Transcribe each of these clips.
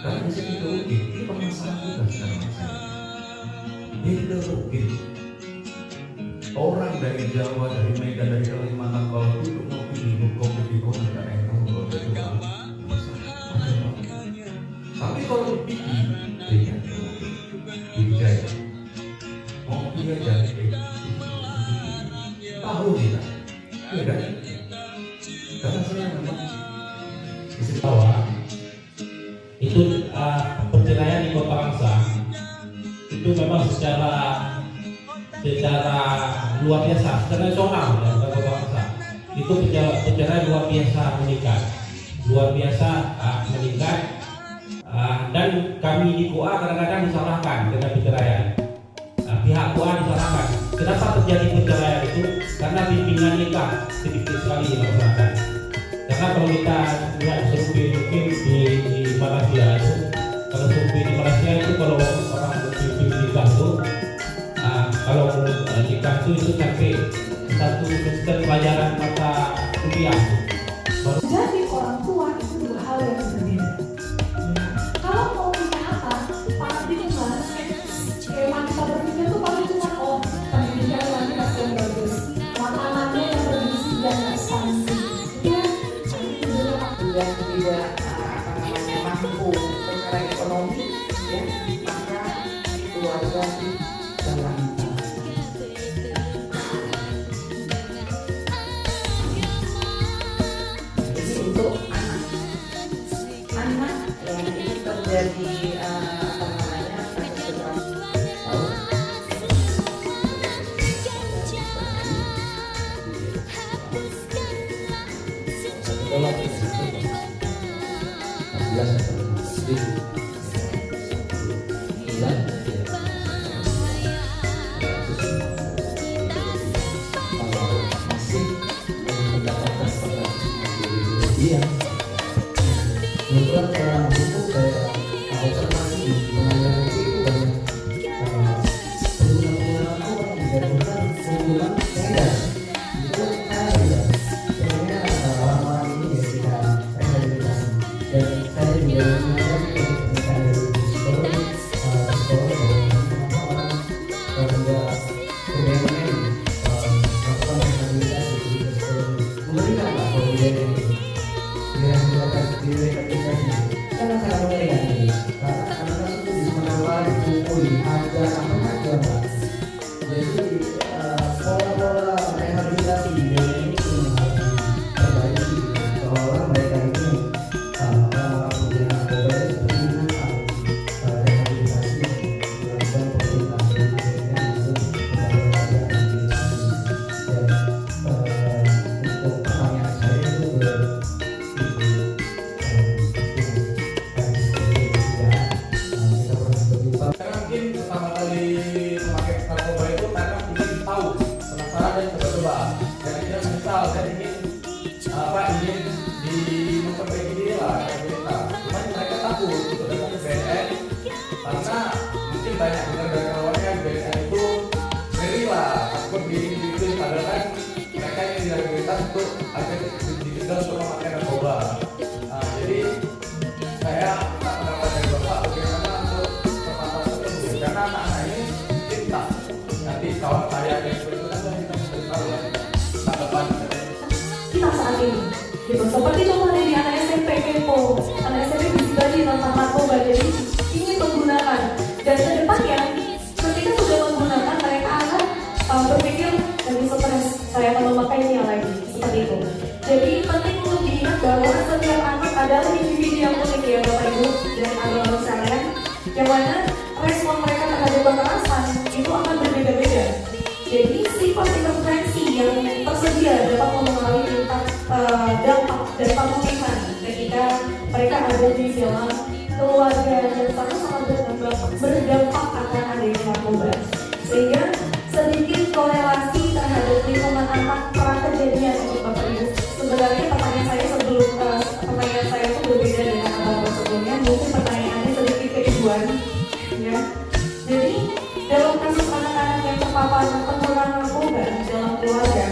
Karena di sini mungkin ini permasalahan kita sekarang saya. Ini mungkin orang dari Jawa, dari Medan, dari Kalimantan kalau duduk ngopi di kopi di kota nggak enak kalau dari tapi kalau di Jaya ngopi aja tahu kita, ya kan? Karena saya memang di bawah itu perceraian di Kota Angsa itu memang secara luar biasa, secara nasional ya, Kota Angsa itu perceraian luar biasa meningkat, dan kami di KUA kadang-kadang disalahkan dengan perceraian. Pihak KUA disalahkan. Kenapa terjadi perceraian itu? Karena bimbingan nikah sedikit sekali di masyarakat. Karena kalau kita lihat survei mungkin di Malaysia itu, kalau survei di Malaysia itu kalau orang berbimbing nikah itu, kalau nikah itu sampai 1 semester pelajaran mata kuliah. Jadi orang tua itu dua hal yang berbeda. Kalau mau punya apa, pasti cuma kayak wanita berpikir tuh paling cuma pendidikan wanita yang bagus, makanannya yang bergizi dan substansi. Dan tidak mampu secara ekonomi, ya, maka keluarga dalam ini untuk anak yang ini terjadi Iya. Bukan orang hukum kayak observasi di pengadilan itu banyak pengguna-pengguna sepeda. Itu saya sebenarnya orang-orang ini ya tidak rehabilitasi. Dan saya juga mengajar dari psikolog orang melakukan rehabilitasi di psikolog. Mengerikan lah kalau karena saya melihat ini, karena anak-anak itu bisa menawar, dipukul, ajar, apa saja Pak. Jadi pola-pola rehabilitasi di dunia ini harus diperbaiki. Seolah mereka ini punya narkoba seperti menangkap rehabilitasi dilakukan pemerintah Indonesia untuk kepada dan untuk pertanyaan saya itu mungkin pertama kali memakai narkoba itu karena ingin tahu, penasaran dan coba-coba. Kira-kira misal saya ingin memperbaiki diri lah kayak kita. Cuma mereka takut untuk datang ke BNN karena mungkin banyak dengar dari kawannya BNN itu ngeri lah, takut diri padahal kan mereka yang direhabilitasi untuk agar ditinggal untuk memakai narkoba. Jadi saya minta pendapat dari Bapak bagaimana untuk karena anak-anak ini cinta nanti kawan saya yang berikutnya kita bisa tahu lah tanggapan Kita saat ini, gitu. Seperti contohnya di anak SMP kepo, anak SMP bisibadi tentang narkoba, jadi ingin menggunakan. Dan ke depannya, ketika sudah menggunakan, mereka akan berpikir lebih stres, saya akan memakainya lagi, seperti itu. Jadi penting untuk diingat bahwa setiap anak adalah individu yang unik ya Bapak Ibu dan anak-anak sekalian, yang mana respon mereka terhadap kekerasan itu akan berbeda-beda. Jadi sifat intervensi yang tersedia dapat mempengaruhi dampak dan pemulihan ketika mereka ada di dalam keluarga dan sangat-sangat berdampak akan adanya narkoba. Sehingga sedikit korelasi terhadap lingkungan anak pra kejadian untuk Bapak Ibu. Sebenarnya pertanyaan saya itu berbeda dengan abang sebelumnya. Mungkin pertanyaannya sedikit keibuan, ya. Jadi dalam kasus anak-anak yang terpapar penggunaan narkoba dalam keluarga,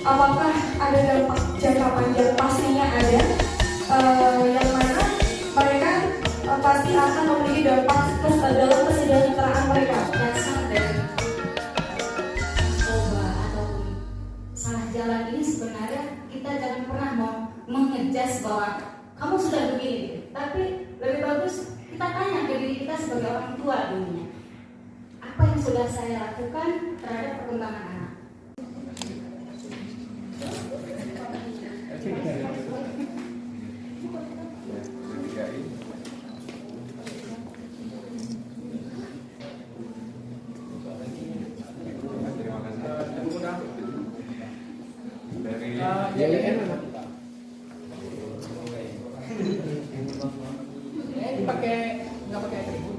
apakah ada dampak jangka panjang? Pastinya ada, yang mana mereka pasti akan menjudge bahwa kamu sudah begini, tapi lebih bagus kita tanya ke diri kita sebagai orang tua dunia, apa yang sudah saya lakukan terhadap perkembangan anak. Nggak pakai atribut.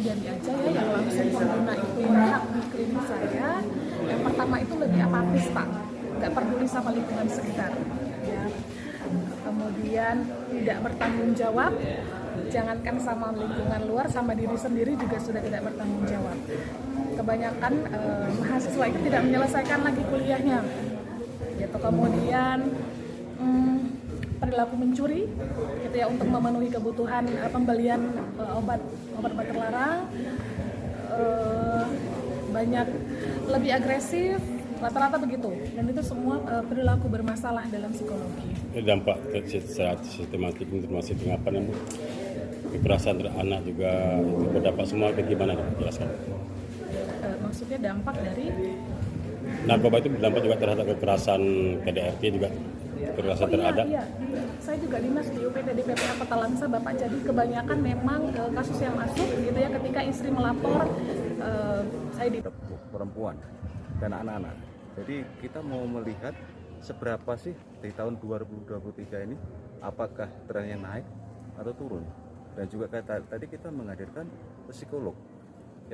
pribadi aja ya, yang langsung pengguna itu hak di klinik saya. Yang pertama itu lebih apatis Pak, nggak peduli sama lingkungan sekitar ya. Kemudian tidak bertanggung jawab, jangankan sama lingkungan luar, sama diri sendiri juga sudah tidak bertanggung jawab. Kebanyakan mahasiswa itu tidak menyelesaikan lagi kuliahnya gitu. Kemudian perilaku mencuri gitu ya, untuk memenuhi kebutuhan pembelian obat terlarang. Banyak lebih agresif, rata-rata begitu, dan itu semua perilaku bermasalah dalam psikologi. Dampak secara sistematik termasuk dengan apa namanya kekerasan terhadap anak juga itu berdampak semua. Bagaimana dijelaskan? Maksudnya dampak dari narkoba itu berdampak juga terhadap kekerasan KDRT juga, kekerasan terhadap. Iya. Saya juga dinas di UPTD PPA Kota Langsa Bapak, jadi kebanyakan memang kasus yang masuk gitu ya ketika istri melapor. Saya di perempuan dan anak-anak. Jadi kita mau melihat seberapa sih di tahun 2023 ini, apakah trennya naik atau turun. Dan juga kayak tadi kita menghadirkan psikolog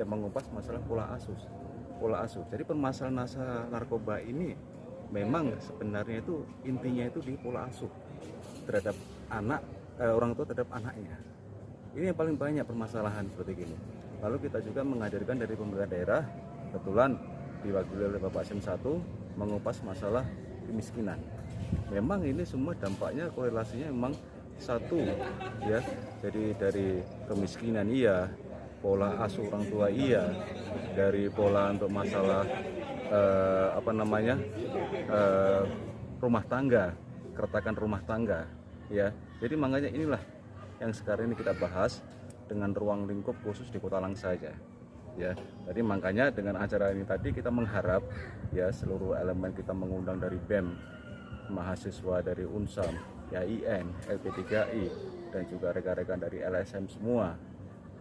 yang mengupas masalah pola asuh. Jadi permasalahan masalah narkoba ini memang sebenarnya itu intinya itu di pola asuh terhadap anak, orang tua terhadap anaknya. Ini yang paling banyak permasalahan seperti ini. Lalu kita juga menghadirkan dari pemerintah daerah, kebetulan diwakili oleh Bapak Sem 1, mengupas masalah kemiskinan. Memang ini semua dampaknya, korelasinya memang satu ya. Jadi dari kemiskinan iya, pola asuh orang tua iya, dari pola untuk masalah rumah tangga, keretakan rumah tangga ya. Jadi makanya inilah yang sekarang ini kita bahas dengan ruang lingkup khusus di Kota Langsa saja ya. Jadi makanya dengan acara ini tadi kita mengharap ya seluruh elemen, kita mengundang dari BEM, mahasiswa dari UNSAM, IAIN, LP3I, dan juga rekan-rekan dari LSM semua,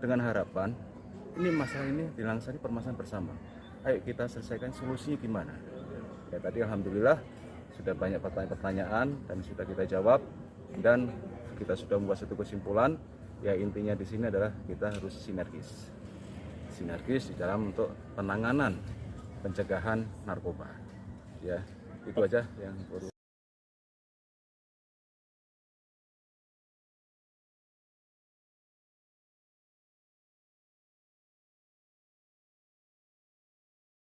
dengan harapan ini masalah ini di Langsa ini permasalahan bersama. Ayo kita selesaikan, solusinya gimana ya. Tadi alhamdulillah sudah banyak pertanyaan dan sudah kita jawab, dan kita sudah membuat satu kesimpulan ya. Intinya di sini adalah kita harus sinergis di dalam untuk penanganan pencegahan narkoba ya. Itu aja yang perlu.